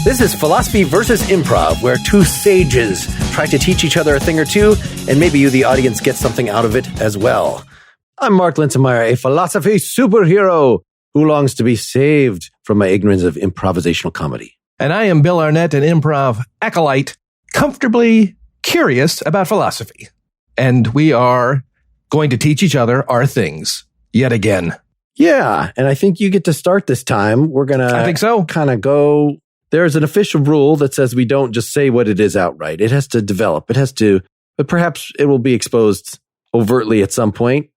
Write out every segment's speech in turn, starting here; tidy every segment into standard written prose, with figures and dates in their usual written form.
This is Philosophy versus Improv, where two sages try to teach each other a thing or two, and maybe you, the audience, get something out of it as well. I'm Mark Linsenmeyer, a philosophy superhero who longs to be saved from my ignorance of improvisational comedy. And I am Bill Arnett, an improv acolyte, comfortably curious about philosophy. And we are going to teach each other our things yet again. Yeah, and I think you get to start this time. We're going to I think so. Kind of go. There's an official rule that says we don't just say what it is outright. It has to develop. It has to, but perhaps it will be exposed overtly at some point,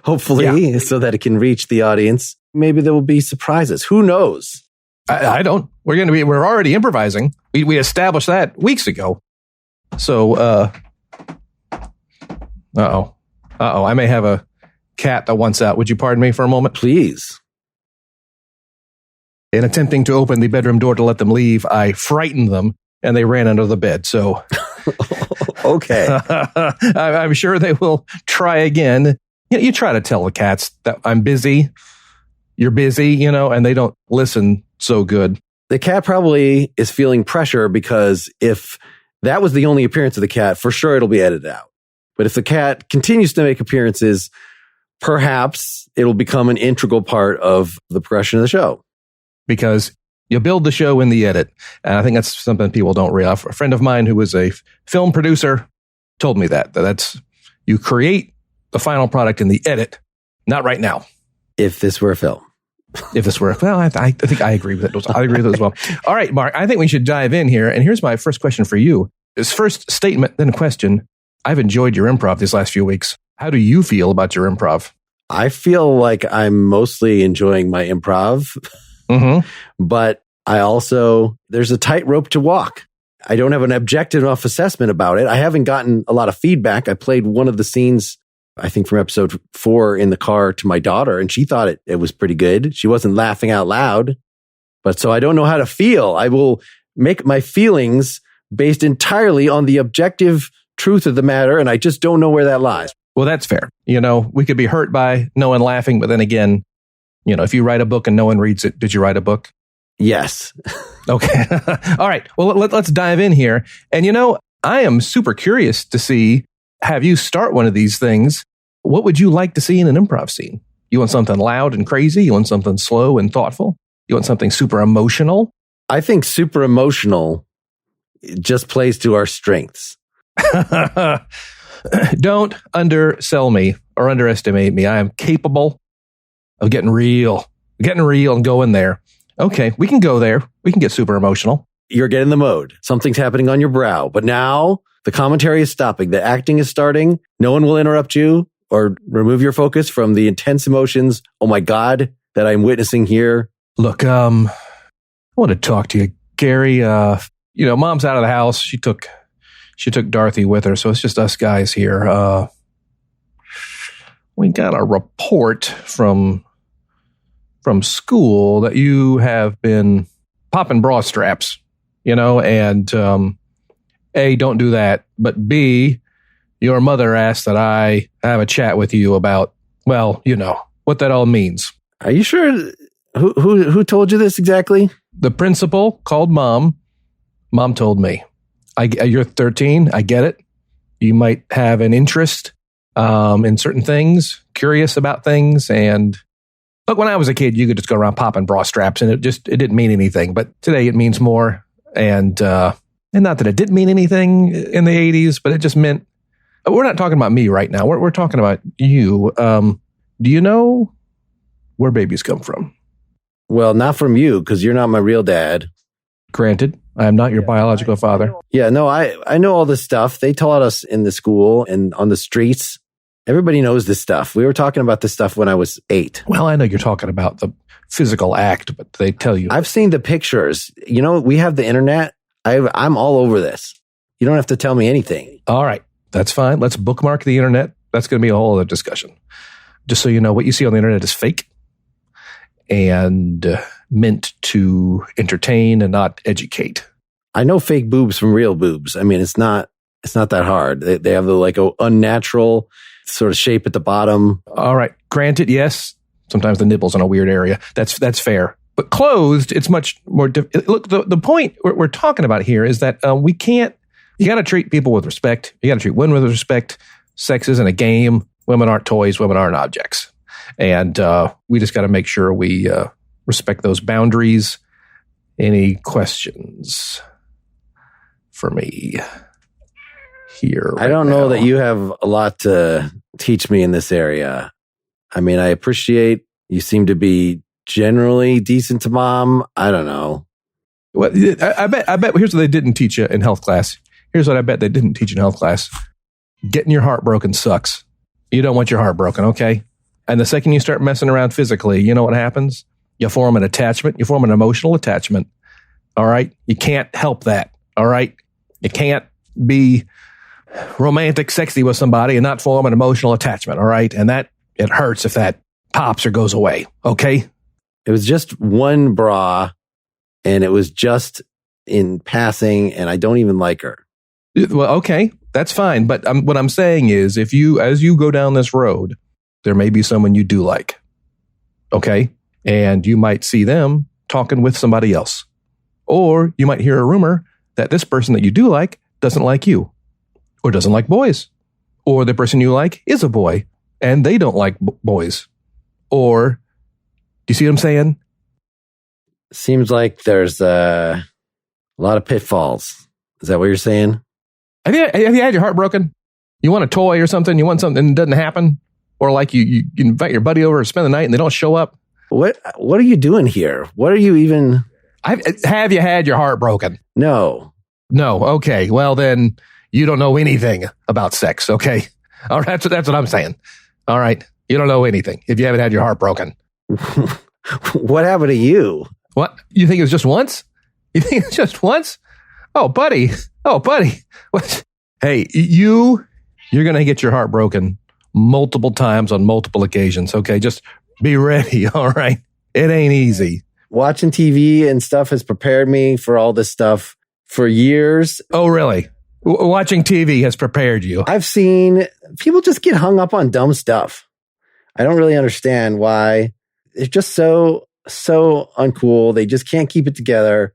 hopefully, so that it can reach the audience. Maybe there will be surprises. Who knows? I don't. We're already improvising. We established that weeks ago. So, I may have a cat that wants out. Would you pardon me for a moment? Please. In attempting to open the bedroom door to let them leave, I frightened them and they ran under the bed. So, okay. I'm sure they will try again. You try to tell the cats that I'm busy. You're busy, and they don't listen so good. The cat probably is feeling pressure because if that was the only appearance of the cat, for sure it'll be edited out. But if the cat continues to make appearances, perhaps it'll become an integral part of the progression of the show. Because you build the show in the edit. And I think that's something people don't realize. A friend of mine who was a film producer told me that's you create the final product in the edit, not right now. If this were a film. I think I agree with it. I agree with it as well. All right, Mark, I think we should dive in here. And here's my first question for you. This first statement, then a question. I've enjoyed your improv these last few weeks. How do you feel about your improv? I feel like I'm mostly enjoying my improv, but I also, there's a tightrope to walk. I don't have an objective enough assessment about it. I haven't gotten a lot of feedback. I played one of the scenes, I think from episode 4 in the car to my daughter, and she thought it was pretty good. She wasn't laughing out loud, but so I don't know how to feel. I will make my feelings based entirely on the objective truth of the matter, and I just don't know where that lies. Well, that's fair. We could be hurt by no one laughing, but then again, if you write a book and no one reads it, did you write a book? Yes. Okay. All right. Well, let's dive in here. And I am super curious to have you start one of these things. What would you like to see in an improv scene? You want something loud and crazy? You want something slow and thoughtful? You want something super emotional? I think super emotional just plays to our strengths. Don't undersell me or underestimate me. I am capable of getting real and going there. Okay, we can go there. We can get super emotional. You're getting the mode. Something's happening on your brow. But now the commentary is stopping. The acting is starting. No one will interrupt you or remove your focus from the intense emotions. Oh my God, that I'm witnessing here. Look, I want to talk to you, Gary. Mom's out of the house. She took Dorothy with her, so it's just us guys here. We got a report from school that you have been popping bra straps, and A, don't do that, but B, your mother asked that I have a chat with you about, what that all means. Are you sure? Who told you this exactly? The principal called Mom. Mom told me. You're 13. I get it. You might have an interest in certain things, curious about things. And look, when I was a kid, you could just go around popping bra straps and it didn't mean anything. But today it means more. And not that it didn't mean anything in the 80s, but it just meant, we're not talking about me right now. We're talking about you. Do you know where babies come from? Well, not from you, because you're not my real dad. Granted, I am not your biological father. Yeah, no, I know all this stuff. They taught us in the school and on the streets. Everybody knows this stuff. We were talking about this stuff when I was 8. Well, I know you're talking about the physical act, but they tell you. I've seen the pictures. We have the internet. I'm all over this. You don't have to tell me anything. All right, that's fine. Let's bookmark the internet. That's going to be a whole other discussion. Just so you know, what you see on the internet is fake and meant to entertain and not educate. I know fake boobs from real boobs. I mean, it's not that hard. They have the unnatural sort of shape at the bottom. All right. Granted, yes. Sometimes the nipple's in a weird area. That's fair. But closed, it's much more difficult. Look, the point we're talking about here is that you got to treat people with respect. You got to treat women with respect. Sex isn't a game. Women aren't toys. Women aren't objects. And we just got to make sure we respect those boundaries. Any questions for me here? I don't know that you have a lot to teach me in this area. I mean, I appreciate you seem to be generally decent to mom. I don't know. Well, I bet here's what they didn't teach you in health class. Here's what I bet they didn't teach you in health class. Getting your heart broken sucks. You don't want your heart broken, okay? And the second you start messing around physically, you know what happens? You form an attachment. You form an emotional attachment. All right? You can't help that. All right? You can't be romantic, sexy with somebody and not form an emotional attachment. All right? And that, it hurts if that pops or goes away. Okay? It was just one bra, and it was just in passing, and I don't even like her. Well, okay, that's fine. But what I'm saying is, as you go down this road, there may be someone you do like. Okay? And you might see them talking with somebody else. Or you might hear a rumor that this person that you do like doesn't like you, or doesn't like boys. Or the person you like is a boy, and they don't like boys. Or, do you see what I'm saying? Seems like there's a lot of pitfalls. Is that what you're saying? Have you had your heart broken? You want a toy or something? You want something that doesn't happen? Or like you invite your buddy over to spend the night and they don't show up? What are you doing here? What are you even... Have you had your heart broken? No. No. Okay. Well, then you don't know anything about sex. Okay. All right. That's what I'm saying. All right. You don't know anything if you haven't had your heart broken. What happened to you? What? You think it was just once? You think it's just once? Oh, buddy. What? Hey, you're going to get your heart broken multiple times on multiple occasions. Okay. Just be ready. All right. It ain't easy. Watching TV and stuff has prepared me for all this stuff for years. Oh, really? Watching TV has prepared you. I've seen people just get hung up on dumb stuff. I don't really understand why. It's just so uncool. They just can't keep it together.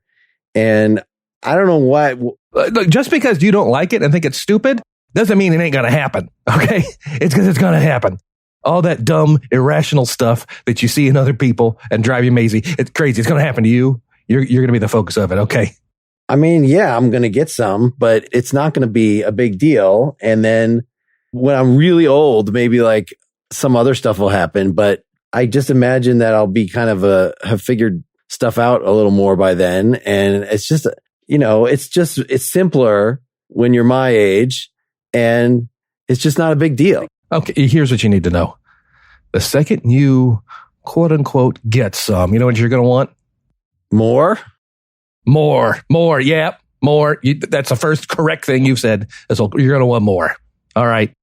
And I don't know why. Look, just because you don't like it and think it's stupid doesn't mean it ain't going to happen. Okay? It's because it's going to happen. All that dumb, irrational stuff that you see in other people and drive you crazy. It's crazy. It's going to happen to you. You're going to be the focus of it. Okay? I mean, yeah, I'm going to get some, but it's not going to be a big deal. And then when I'm really old, maybe like some other stuff will happen. But I just imagine that I'll be kind of have figured stuff out a little more by then. And it's just, it's simpler when you're my age, and it's just not a big deal. Okay, here's what you need to know. The second you, quote unquote, get some, you know what you're going to want? More. Yep, more. That's the first correct thing you've said. You're going to want more. All right.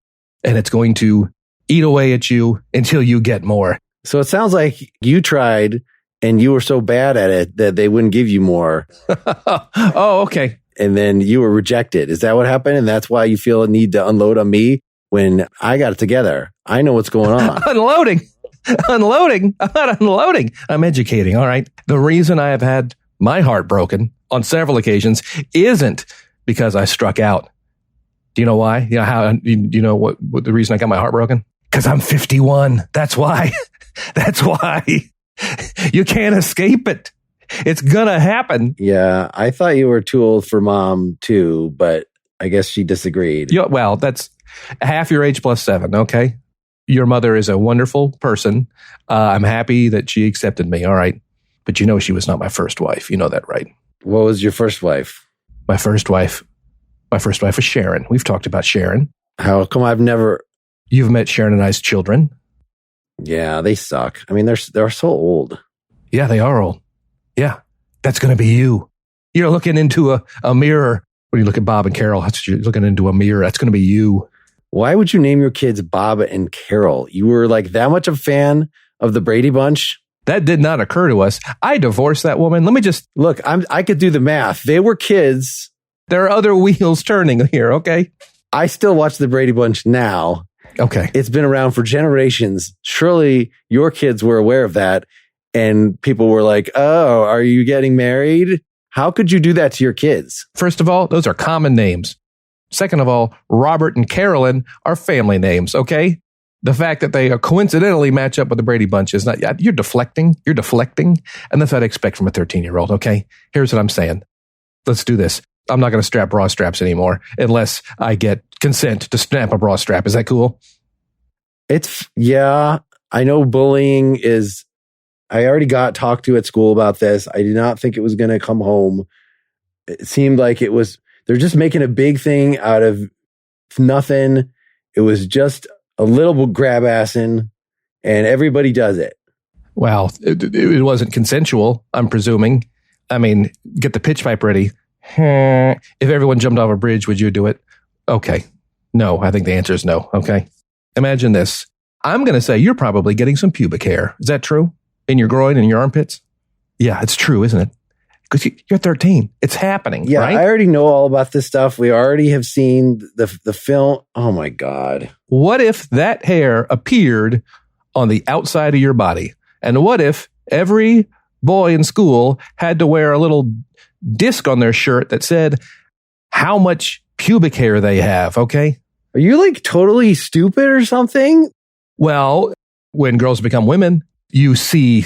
And it's going to eat away at you until you get more. So it sounds like you tried and you were so bad at it that they wouldn't give you more. Oh, okay. And then you were rejected. Is that what happened? And that's why you feel a need to unload on me when I got it together. I know what's going on. Unloading. I'm not unloading. I'm educating. All right. The reason I have had my heart broken on several occasions isn't because I struck out. Do you know why? You know how? You know what the reason I got my heart broken? Because I'm 51. That's why. That's why. You can't escape it. It's gonna happen. Yeah, I thought you were too old for mom too, but I guess she disagreed. Yeah, well, that's half your age plus 7. Okay, your mother is a wonderful person. I'm happy that she accepted me. All right, but you know she was not my first wife. You know that, right? What was your first wife? My first wife was Sharon. We've talked about Sharon. How come I've never? You've met Sharon and I's children. Yeah, they suck. I mean, they're so old. Yeah, they are old. Yeah, that's going to be you. You're looking into a mirror. When you look at Bob and Carol, you're looking into a mirror. That's going to be you. Why would you name your kids Bob and Carol? You were like that much a fan of the Brady Bunch? That did not occur to us. I divorced that woman. Let me just... Look, I could do the math. They were kids. There are other wheels turning here, okay? I still watch the Brady Bunch now. Okay. It's been around for generations. Surely your kids were aware of that. And people were like, oh, are you getting married? How could you do that to your kids? First of all, those are common names. Second of all, Robert and Carolyn are family names, okay? The fact that they coincidentally match up with the Brady Bunch is not, you're deflecting. And that's what I expect from a 13-year-old, okay? Here's what I'm saying. Let's do this. I'm not going to strap bra straps unless I get consent to snap a bra strap. Is that cool? Yeah, I know bullying is, I already got talked to at school about this. I did not think it was going to come home. It seemed like they're just making a big thing out of nothing. It was just a little grab assing, and everybody does it. Well, it wasn't consensual, I'm presuming. I mean, get the pitch pipe ready. If everyone jumped off a bridge, would you do it? Okay. No, I think the answer is no. Okay. Imagine this. I'm going to say you're probably getting some pubic hair. Is that true? In your groin and your armpits? Yeah, it's true, isn't it? Because you're 13. It's happening, yeah, right? I already know all about this stuff. We already have seen the film. Oh, my God. What if that hair appeared on the outside of your body? And what if every boy in school had to wear a little disc on their shirt that said how much pubic hair they have, okay? Are you like totally stupid or something? Well, when girls become women, you see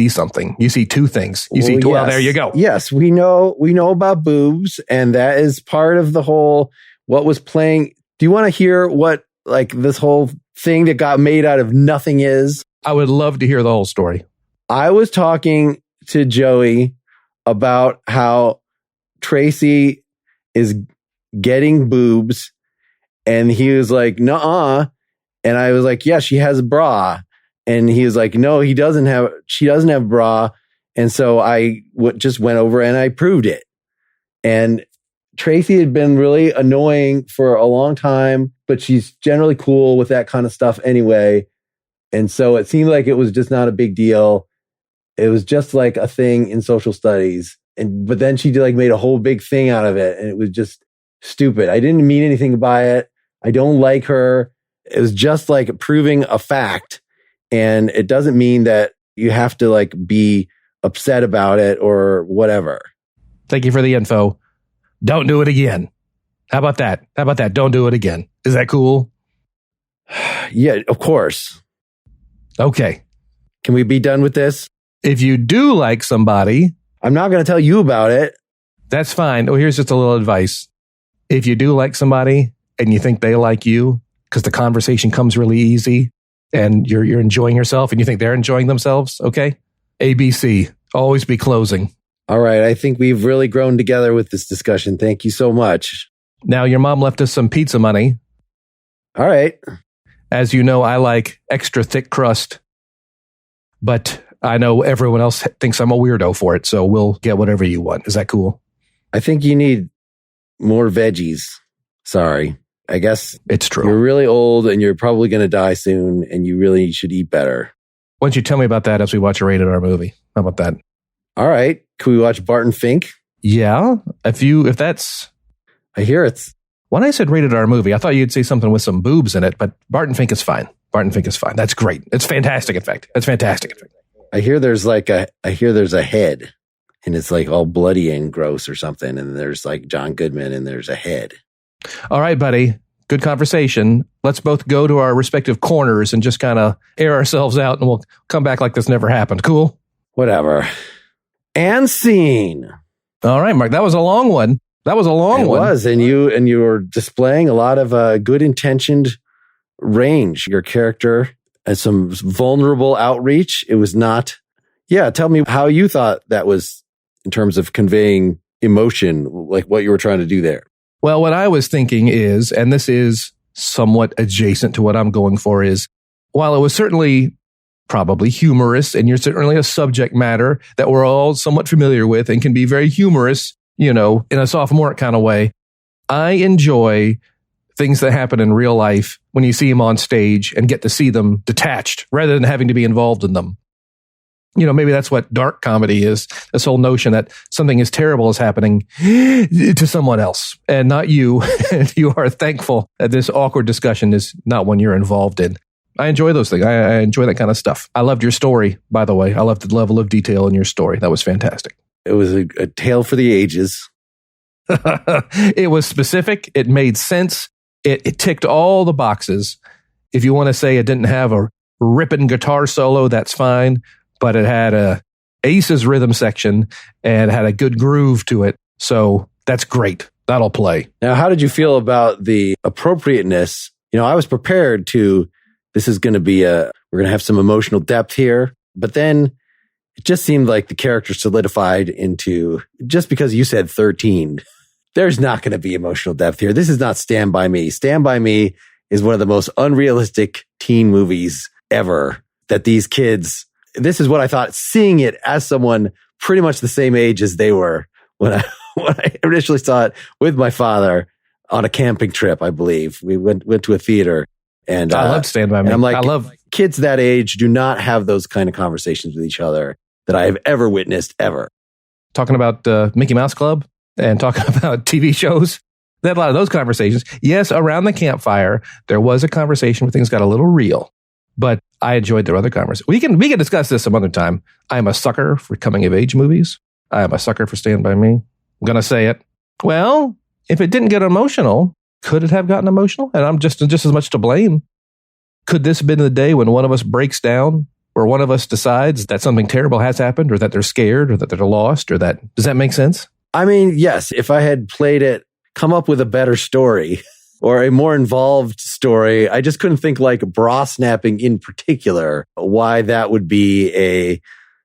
something. You see two things. Well, there you go. Yes, we know about boobs, and that is part of the whole what was playing. Do you want to hear what like this whole thing that got made out of nothing is? I would love to hear the whole story. I was talking to Joey about how Tracy is getting boobs, and he was like, "Nuh-uh." And I was like, "Yeah, she has a bra." And he was like, "No, she doesn't have a bra." And so I just went over and I proved it. And Tracy had been really annoying for a long time, but she's generally cool with that kind of stuff anyway. And so it seemed like it was just not a big deal. It was just like a thing in social studies. But then she made a whole big thing out of it. And it was just stupid. I didn't mean anything by it. I don't like her. It was just like proving a fact. And it doesn't mean that you have to be upset about it or whatever. Thank you for the info. Don't do it again. How about that? Don't do it again. Is that cool? Yeah, of course. Okay. Can we be done with this? If you do like somebody, I'm not going to tell you about it. That's fine. Oh, here's just a little advice. If you do like somebody and you think they like you, because the conversation comes really easy and you're enjoying yourself and you think they're enjoying themselves, okay? ABC, always be closing. All right. I think we've really grown together with this discussion. Thank you so much. Now, your mom left us some pizza money. All right. As you know, I like extra thick crust, but I know everyone else thinks I'm a weirdo for it, so we'll get whatever you want. Is that cool? I think you need more veggies. Sorry. I guess it's true. You're really old and you're probably going to die soon, and you really should eat better. Why don't you tell me about that as we watch a rated R movie? How about that? All right. Can we watch Barton Fink? Yeah. If that's... I hear it's... When I said rated R movie, I thought you'd say something with some boobs in it, but Barton Fink is fine. That's great. It's fantastic, in fact. I hear there's a head, and it's all bloody and gross or something, and there's John Goodman and there's a head. All right, buddy. Good conversation. Let's both go to our respective corners and just kind of air ourselves out, and we'll come back like this never happened. Cool? Whatever. And scene. All right, Mark. That was a long one. It was, and you were displaying a lot of good intentioned range. Your character has some vulnerable outreach. It was not. Yeah, tell me how you thought that was in terms of conveying emotion, like what you were trying to do there. Well, what I was thinking is, and this is somewhat adjacent to what I'm going for, is while it was certainly probably humorous, and you're certainly a subject matter that we're all somewhat familiar with and can be very humorous, in a sophomoric kind of way, I enjoy things that happen in real life when you see them on stage and get to see them detached rather than having to be involved in them. Maybe that's what dark comedy is. This whole notion that something as terrible is happening to someone else and not you. And you are thankful that this awkward discussion is not one you're involved in. I enjoy those things. I enjoy that kind of stuff. I loved your story, by the way. I loved the level of detail in your story. That was fantastic. It was a tale for the ages. It was specific. It made sense. It ticked all the boxes. If you want to say it didn't have a ripping guitar solo, that's fine. But it had a Ace's rhythm section and had a good groove to it. So that's great. That'll play. Now, how did you feel about the appropriateness? I was prepared this is going to be we're going to have some emotional depth here. But then it just seemed like the character solidified into, just because you said 13, there's not going to be emotional depth here. This is not Stand By Me. Stand By Me is one of the most unrealistic teen movies ever that these kids, this is what I thought, seeing it as someone pretty much the same age as they were when I initially saw it with my father on a camping trip, I believe. We went to a theater. And I love Stand By Me. And I'm like, I love kids that age do not have those kind of conversations with each other that I have ever witnessed, ever. Talking about Mickey Mouse Club and talking about TV shows. They had a lot of those conversations. Yes, around the campfire, there was a conversation where things got a little real, but I enjoyed their other conversations. We can discuss this some other time. I am a sucker for coming of age movies. I am a sucker for Stand By Me. I'm going to say it. Well, if it didn't get emotional, could it have gotten emotional? And I'm just as much to blame. Could this have been the day when one of us breaks down or one of us decides that something terrible has happened or that they're scared or that they're lost or that, does that make sense? I mean, yes, if I had played it, come up with a better story or a more involved story. I just couldn't think like bra snapping in particular, why that would be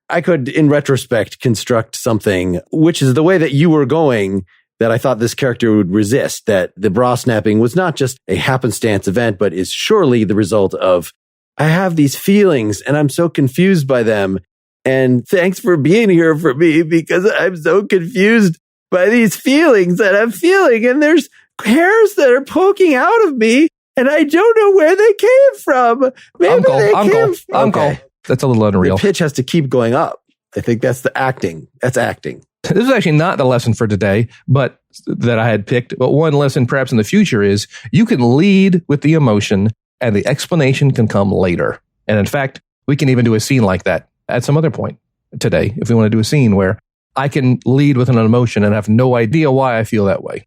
I could, in retrospect, construct something, which is the way that you were going, that I thought this character would resist, that the bra snapping was not just a happenstance event, but is surely the result of, I have these feelings and I'm so confused by them. And thanks for being here for me because I'm so confused by these feelings that I'm feeling. And there's hairs that are poking out of me and I don't know where they came from. Maybe Uncle. Okay. That's a little unreal. The pitch has to keep going up. I think that's the acting. That's acting. This is actually not the lesson for today, but that I had picked. But one lesson perhaps in the future is you can lead with the emotion and the explanation can come later. And in fact, we can even do a scene like that at some other point today. If we want to do a scene where I can lead with an emotion and have no idea why I feel that way.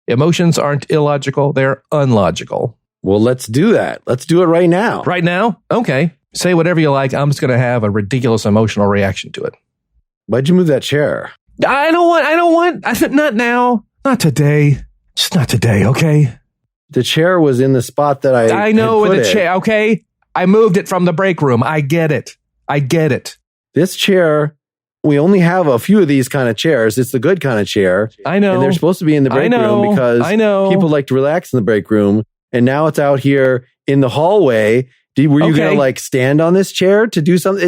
Emotions aren't illogical. They're unlogical. Well, let's do that. Let's do it right now. Right now? Okay. Say whatever you like. I'm just going to have a ridiculous emotional reaction to it. Why'd you move that chair? I don't want. I said, not now. Not today. Just not today, okay? The chair was in the spot that I know where the chair, okay? I moved it from the break room. I get it. This chair, we only have a few of these kind of chairs. It's the good kind of chair. I know. And they're supposed to be in the break room because people like to relax in the break room. And now it's out here in the hallway. Were you going to stand on this chair to do something?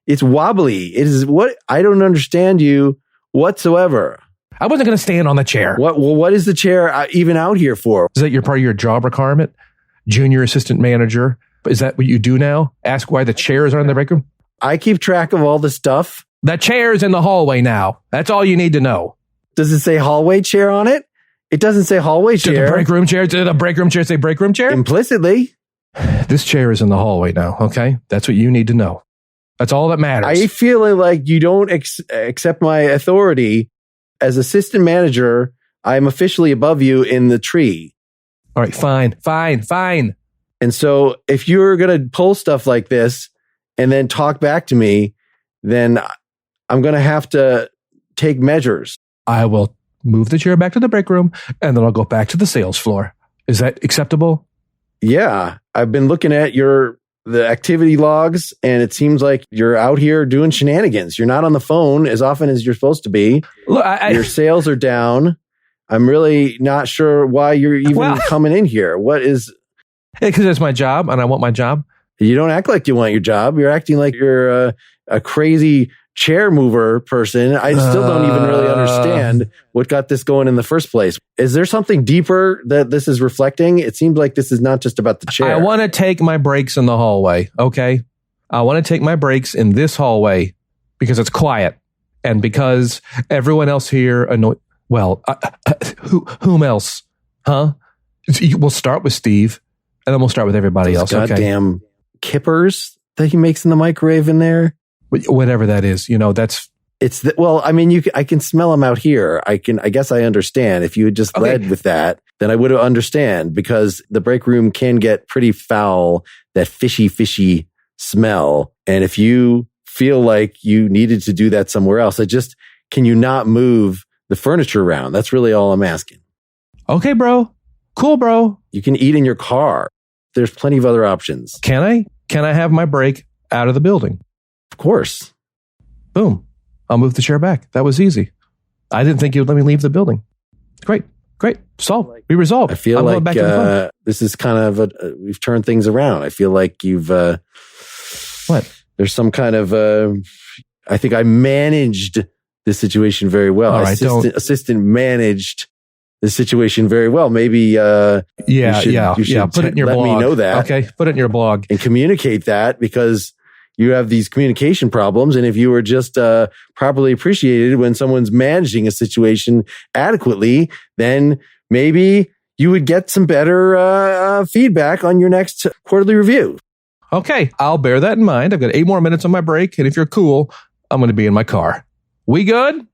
It's wobbly. It is I don't understand you whatsoever. I wasn't going to stand on the chair. What is the chair even out here for? Is that your part of your job requirement? Junior assistant manager? Is that what you do now? Ask why the chairs are in the break room? I keep track of all the stuff. The chair's in the hallway now. That's all you need to know. Does it say hallway chair on it? It doesn't say hallway chair. Did the break room chair? Did the break room chair say break room chair? Implicitly. This chair is in the hallway now, okay? That's what you need to know. That's all that matters. I feel like you don't accept my authority. As assistant manager, I'm officially above you in the tree. All right, fine. And so if you're going to pull stuff like this and then talk back to me, then I'm going to have to take measures. I will move the chair back to the break room and then I'll go back to the sales floor. Is that acceptable? Yeah. I've been looking at the activity logs and it seems like you're out here doing shenanigans. You're not on the phone as often as you're supposed to be. Look, your sales are down. I'm really not sure why you're even coming in here. What is... Because it's my job and I want my job. You don't act like you want your job. You're acting like you're a crazy chair mover person. I still don't even really understand what got this going in the first place. Is there something deeper that this is reflecting? It seems like this is not just about the chair. I want to take my breaks in the hallway, okay? I want to take my breaks in this hallway because it's quiet and because everyone else here whom else? Huh? We'll start with Steve and then we'll start with everybody else, okay? Goddamn kippers that he makes in the microwave in there. Whatever that is, that's... I can smell them out here. I guess I understand. If you had just led with that, then I would understand, because the break room can get pretty foul, that fishy smell. And if you feel like you needed to do that somewhere else, can you not move the furniture around? That's really all I'm asking. Okay, bro. Cool, bro. You can eat in your car. There's plenty of other options. Can I have my break out of the building? Of course. Boom. I'll move the chair back. That was easy. I didn't think you would let me leave the building. Great. Solved. We resolved. I feel like this is kind of we've turned things around. I feel like you've... what? There's some kind of... I think I managed this situation very well. All right, assistant managed the situation very well. Maybe you should put it in your blog. Let me know that. Okay, put it in your blog. And communicate that, because you have these communication problems. And if you were just properly appreciated when someone's managing a situation adequately, then maybe you would get some better feedback on your next quarterly review. Okay, I'll bear that in mind. I've got 8 more minutes on my break. And if you're cool, I'm going to be in my car. We good?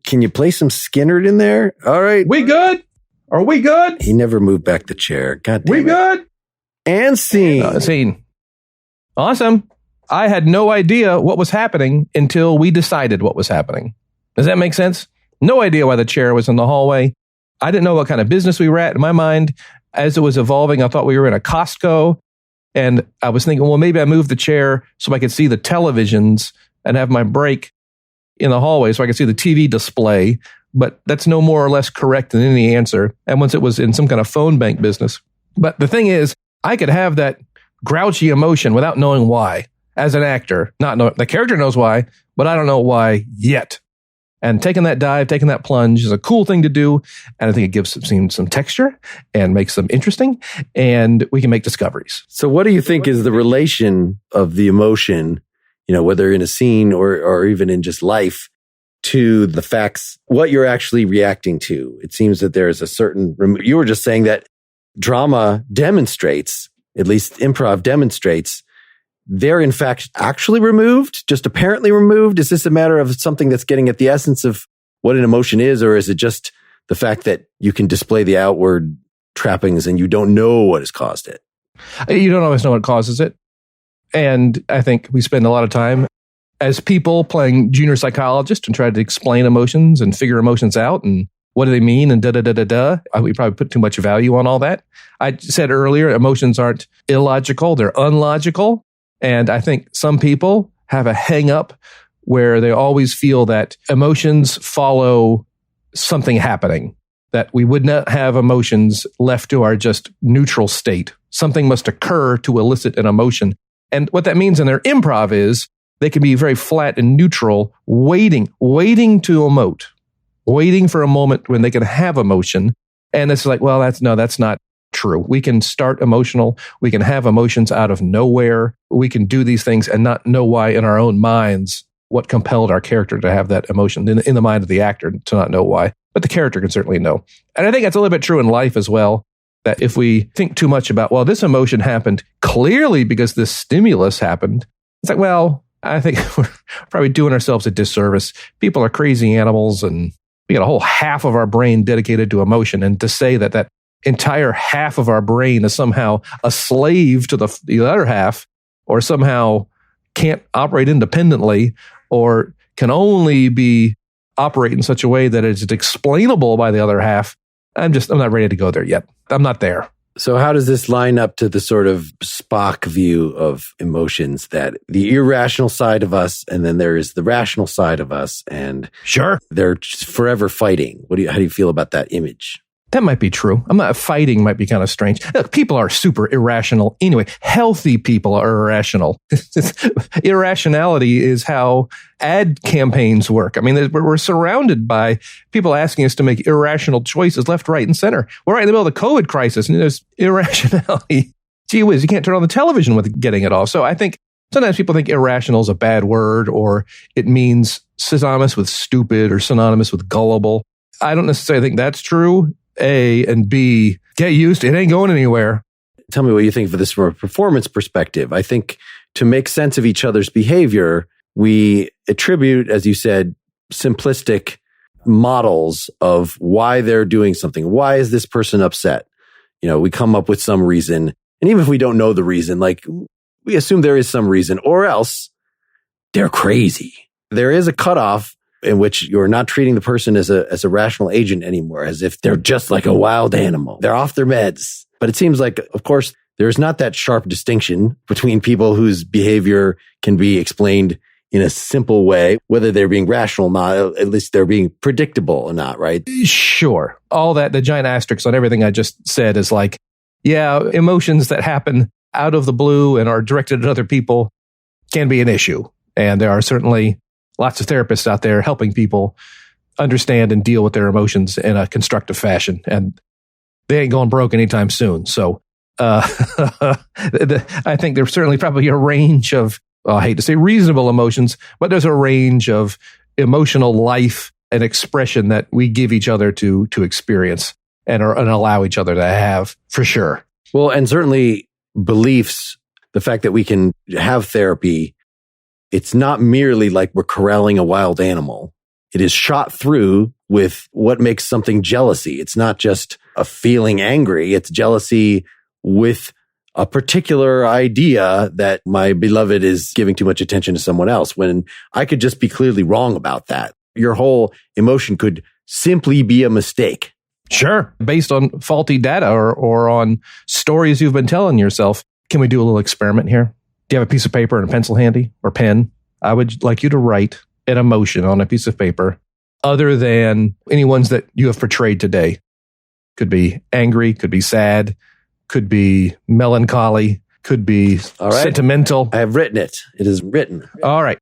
Can you play some Skynyrd in there? All right. We good? Are we good? He never moved back the chair. God damn it. We good? And scene. Scene. Awesome. I had no idea what was happening until we decided what was happening. Does that make sense? No idea why the chair was in the hallway. I didn't know what kind of business we were at. In my mind, as it was evolving, I thought we were in a Costco. And I was thinking, well, maybe I moved the chair so I could see the televisions and have my break in the hallway so I could see the TV display. But that's no more or less correct than any answer. And once it was in some kind of phone bank business. But the thing is, I could have that grouchy emotion without knowing why. As an actor, not know the character knows why, but I don't know why yet. And taking that dive, taking that plunge is a cool thing to do. And I think it gives some texture and makes them interesting. And we can make discoveries. So what do you think is the relation of the emotion, whether in a scene or even in just life, to the facts, what you're actually reacting to? It seems that there is a certain, you were just saying that drama demonstrates, at least improv demonstrates, they're in fact actually removed, just apparently removed. Is this a matter of something that's getting at the essence of what an emotion is, or is it just the fact that you can display the outward trappings and you don't know what has caused it? You don't always know what causes it. And I think we spend a lot of time as people playing junior psychologist and try to explain emotions and figure emotions out and what do they mean and da-da-da-da-da. We probably put too much value on all that. I said earlier, emotions aren't illogical, they're unlogical. And I think some people have a hang up where they always feel that emotions follow something happening, that we would not have emotions left to our just neutral state. Something must occur to elicit an emotion. And what that means in their improv is they can be very flat and neutral, waiting to emote, waiting for a moment when they can have emotion. And it's like, well, that's not true. We can start emotional. We can have emotions out of nowhere. We can do these things and not know why in our own minds what compelled our character to have that emotion in the mind of the actor to not know why. But the character can certainly know. And I think that's a little bit true in life as well, that if we think too much about, well, this emotion happened clearly because this stimulus happened. It's like, well, I think we're probably doing ourselves a disservice. People are crazy animals and we got a whole half of our brain dedicated to emotion. And to say that entire half of our brain is somehow a slave to the other half, or somehow can't operate independently, or can only be operate in such a way that it's explainable by the other half. I'm not ready to go there yet. I'm not there. So how does this line up to the sort of Spock view of emotions, that the irrational side of us, and then there is the rational side of us, and sure, they're just forever fighting? How do you feel about that image? That might be true. Fighting might be kind of strange. Look, people are super irrational anyway. Healthy people are irrational. Irrationality is how ad campaigns work. I mean, we're surrounded by people asking us to make irrational choices left, right, and center. We're right in the middle of the COVID crisis, and there's irrationality. Gee whiz, you can't turn on the television with getting it off. So I think sometimes people think irrational is a bad word, or it means synonymous with stupid or synonymous with gullible. I don't necessarily think that's true. A and B, get used to it. It ain't going anywhere. tell me what you think of this from a performance perspective. I think to make sense of each other's behavior, we attribute, as you said, simplistic models of why they're doing something. Why is this person upset? We come up with some reason. And even if we don't know the reason, like we assume there is some reason, or else they're crazy. There is a cutoff in which you're not treating the person as a rational agent anymore, as if they're just like a wild animal. They're off their meds. But it seems like, of course, there's not that sharp distinction between people whose behavior can be explained in a simple way, whether they're being rational or not, at least they're being predictable or not, right? Sure. All that, the giant asterisk on everything I just said is like, yeah, emotions that happen out of the blue and are directed at other people can be an issue. And there are certainly lots of therapists out there helping people understand and deal with their emotions in a constructive fashion. And they ain't going broke anytime soon. So I think there's certainly probably a range of, I hate to say reasonable emotions, but there's a range of emotional life and expression that we give each other to experience and allow each other to have, for sure. Well, and certainly beliefs, the fact that we can have therapy, it's not merely like we're corralling a wild animal. It is shot through with what makes something jealousy. It's not just a feeling angry. It's jealousy with a particular idea that my beloved is giving too much attention to someone else, when I could just be clearly wrong about that. Your whole emotion could simply be a mistake. Sure. Based on faulty data or on stories you've been telling yourself. Can we do a little experiment here? Do you have a piece of paper and a pencil handy or pen? I would like you to write an emotion on a piece of paper other than any ones that you have portrayed today. Could be angry, could be sad, could be melancholy, could be sentimental. I have written it. It is written. All right.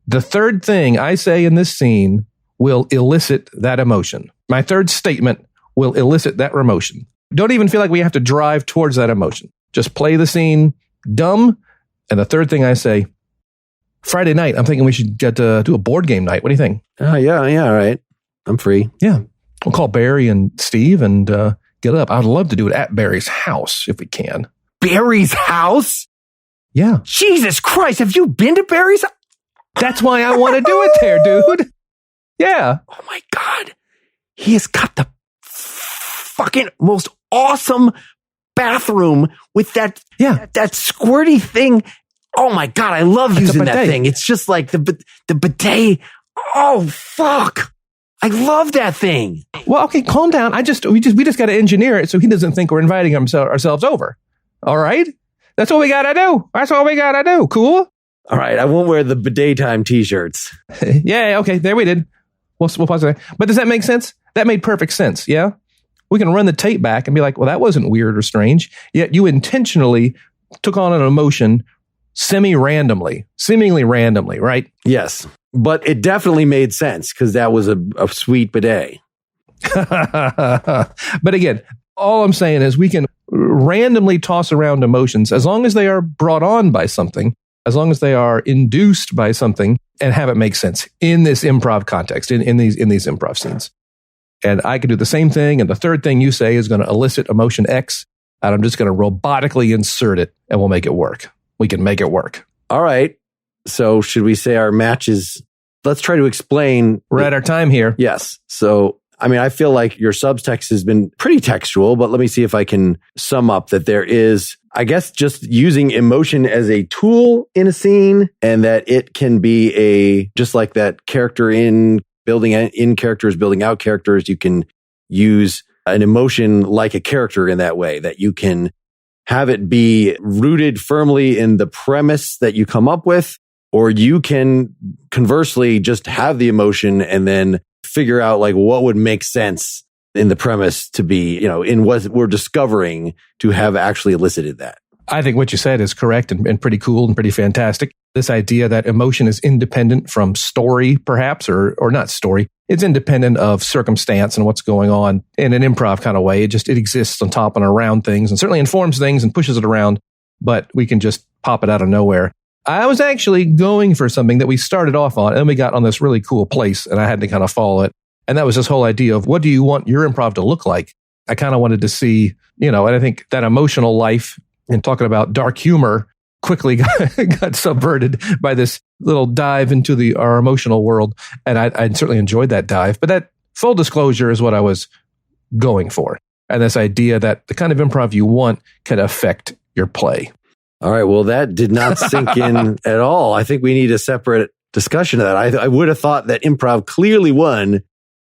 The third thing I say in this scene will elicit that emotion. My third statement will elicit that emotion. Don't even feel like we have to drive towards that emotion. Just play the scene dumb. And the third thing I say, Friday night, I'm thinking we should get to do a board game night. What do you think? Yeah, all right. I'm free. Yeah. We'll call Barry and Steve and get up. I'd love to do it at Barry's house if we can. Barry's house? Yeah. Jesus Christ, have you been to Barry's house? That's why I want to do it there, dude. Yeah. Oh my God. He has got the fucking most awesome bathroom with that squirty thing. Oh my God, I love using that thing. It's just like the bidet. Oh fuck. I love that thing. Well, okay, calm down. We just got to engineer it so he doesn't think we're inviting ourselves over. All right? That's what we got to do. That's what we got to do. Cool? All right, I won't wear the bidet time t-shirts. Yeah, okay, there we did. We'll pause there. But does that make sense? That made perfect sense, yeah? We can run the tape back and be like, well, that wasn't weird or strange. Yet you intentionally took on an emotion seemingly randomly, right? Yes, but it definitely made sense because that was a sweet bidet. But again, all I'm saying is we can randomly toss around emotions as long as they are brought on by something, as long as they are induced by something, and have it make sense in this improv context, in these improv scenes. And I can do the same thing. And the third thing you say is going to elicit emotion X, and I'm just going to robotically insert it, and we'll make it work. We can make it work. All right. So should we say our match is, let's try to explain. We're at our time here. Yes. So, I mean, I feel like your subtext has been pretty textual, but let me see if I can sum up that there is, I guess, just using emotion as a tool in a scene, and that it can be just like that character in building in characters, building out characters. You can use an emotion like a character in that way, that you can have it be rooted firmly in the premise that you come up with, or you can conversely just have the emotion and then figure out like what would make sense in the premise to be, in what we're discovering to have actually elicited that. I think what you said is correct and pretty cool and pretty fantastic. This idea that emotion is independent from story, perhaps, or not story. It's independent of circumstance and what's going on in an improv kind of way. It exists on top and around things and certainly informs things and pushes it around, but we can just pop it out of nowhere. I was actually going for something that we started off on, and we got on this really cool place, and I had to kind of follow it. And that was this whole idea of, what do you want your improv to look like? I kind of wanted to see, and I think that emotional life And talking about dark humor quickly got subverted by this little dive into our emotional world. And I certainly enjoyed that dive. But that, full disclosure, is what I was going for. And this idea that the kind of improv you want can affect your play. All right. Well, that did not sink in at all. I think we need a separate discussion of that. I would have thought that improv clearly won,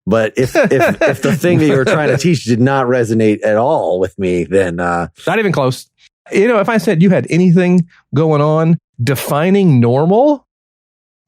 but if the thing that you were trying to teach did not resonate at all with me, then not even close. If I said you had anything going on, defining normal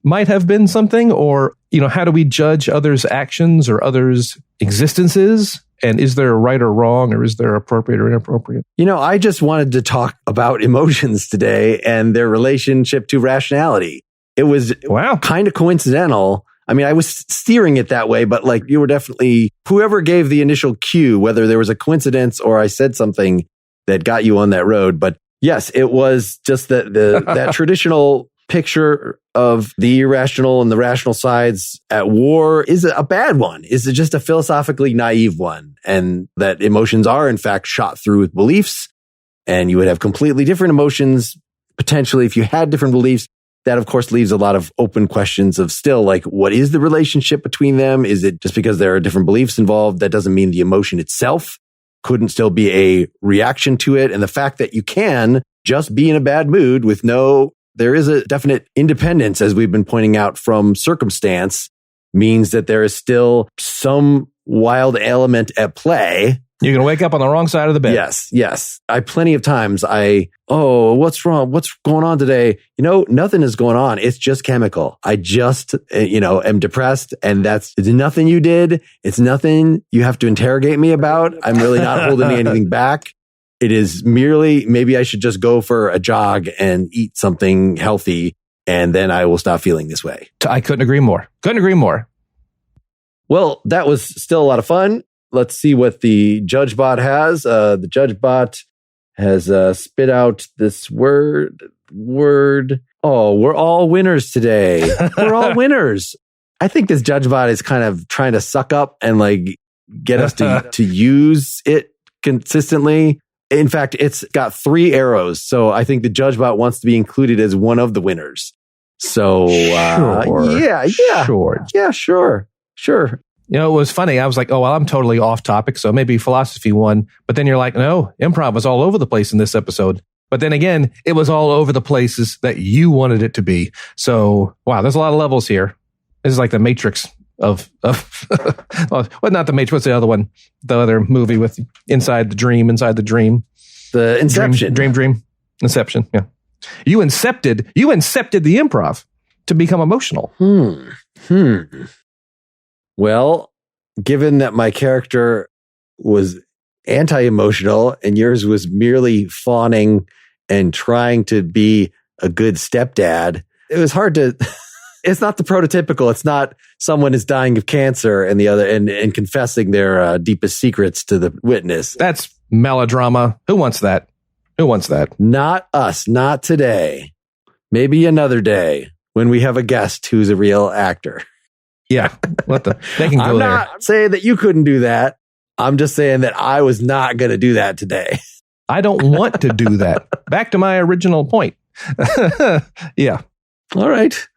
might have been something, or how do we judge others' actions or others' existences? And is there a right or wrong, or is there appropriate or inappropriate? I just wanted to talk about emotions today and their relationship to rationality. It was kind of coincidental. I mean, I was steering it that way, but you were definitely, whoever gave the initial cue, whether there was a coincidence or I said something that got you on that road. But yes, it was just that traditional picture of the irrational and the rational sides at war is a bad one. Is it just a philosophically naive one? And that emotions are in fact shot through with beliefs, and you would have completely different emotions potentially if you had different beliefs. That of course leaves a lot of open questions of still what is the relationship between them? Is it just because there are different beliefs involved? That doesn't mean the emotion itself couldn't still be a reaction to it. And the fact that you can just be in a bad mood with there is a definite independence, as we've been pointing out, from circumstance, means that there is still some wild element at play. You're going to wake up on the wrong side of the bed. Yes. Plenty of times what's wrong? What's going on today? Nothing is going on. It's just chemical. I just, am depressed, and it's nothing you did. It's nothing you have to interrogate me about. I'm really not holding anything back. It is merely, maybe I should just go for a jog and eat something healthy, and then I will stop feeling this way. I couldn't agree more. Well, that was still a lot of fun. Let's see what the JudgeBot has. The JudgeBot has spit out this word. Oh, we're all winners today. We're all winners. I think this JudgeBot is kind of trying to suck up and get us to use it consistently. In fact, it's got 3 arrows. So I think the JudgeBot wants to be included as one of the winners. So, sure. It was funny. I was like, I'm totally off topic. So maybe philosophy won. But then you're like, no, improv was all over the place in this episode. But then again, it was all over the places that you wanted it to be. So, wow, there's a lot of levels here. This is like the Matrix of well, not the Matrix. What's the other one? The other movie with inside the dream. The Inception. Dream. Inception. Yeah. You incepted the improv to become emotional. Well, given that my character was anti-emotional and yours was merely fawning and trying to be a good stepdad, it was hard to... It's not the prototypical. It's not someone is dying of cancer and the other and confessing their deepest secrets to the witness. That's melodrama. Who wants that? Not us. Not today. Maybe another day when we have a guest who's a real actor. Yeah. They can go I'm there. I'm not saying that you couldn't do that. I'm just saying that I was not going to do that today. I don't want to do that. Back to my original point. Yeah. All right.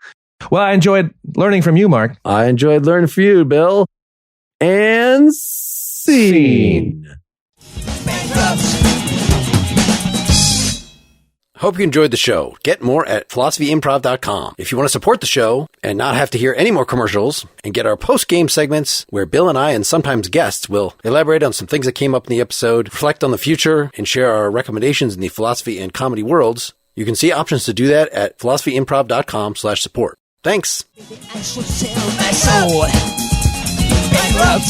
Well, I enjoyed learning from you, Mark. I enjoyed learning from you, Bill. And scene. Hope you enjoyed the show. Get more at philosophyimprov.com. If you want to support the show and not have to hear any more commercials and get our post-game segments where Bill and I and sometimes guests will elaborate on some things that came up in the episode, reflect on the future, and share our recommendations in the philosophy and comedy worlds, you can see options to do that at philosophyimprov.com/support. Thanks. I should sell my soul. Bankrupt.